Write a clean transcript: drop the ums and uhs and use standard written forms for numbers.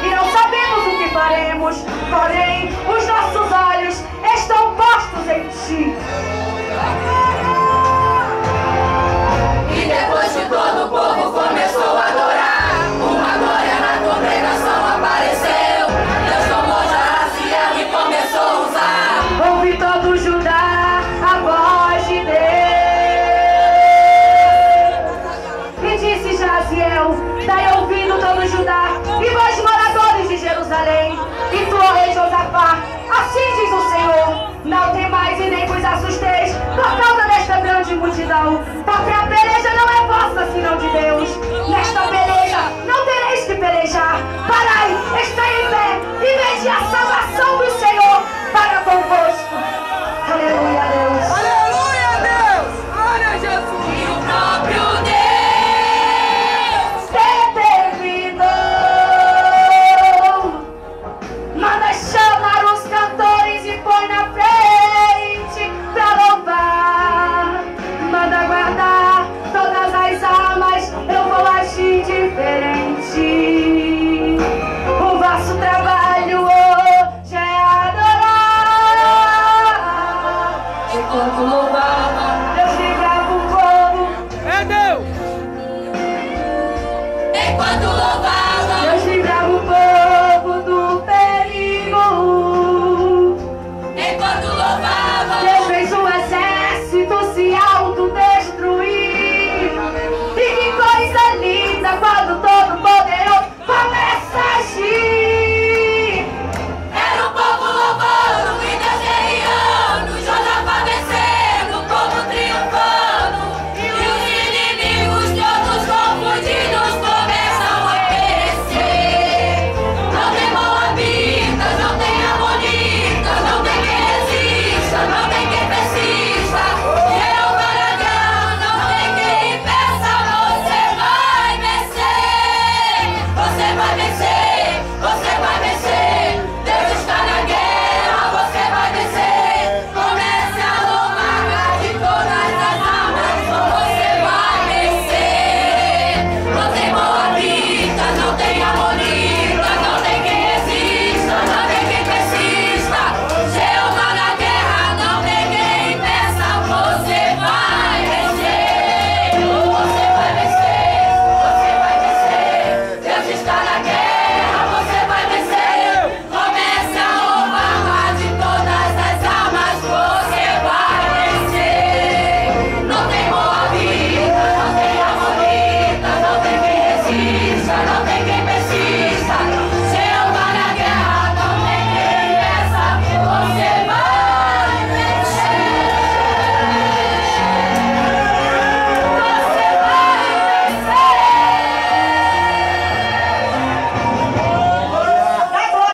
e não sabemos o que faremos, porém os nossos olhos estão postos em ti. E depois que todo o povo começou a adorar, uma glória na congregação apareceu. Deus tomou Jaziel e começou a usar. Ouve todo Judá a voz de Deus. E disse Jaziel: dai ouvido todo Judá e vós moradores de Jerusalém, e tu, ó rei Josafá, assim diz o Senhor: não temais e nem vos assusteis por causa desta grande multidão, porque a peleja não é vossa, senão de Deus. Nesta peleja não tereis que pelejar. Parai, estai em pé e vede a salvação do Senhor para convosco. Aleluia, Deus. Aleluia, Deus! Glória a Jesus! E o próprio Deus Determinou. Manda chamar os cantores e põe na frente pra louvar. Manda guardar todas as almas, eu vou agir diferente. O vosso trabalho hoje é adorar. Enquanto louvar, Deus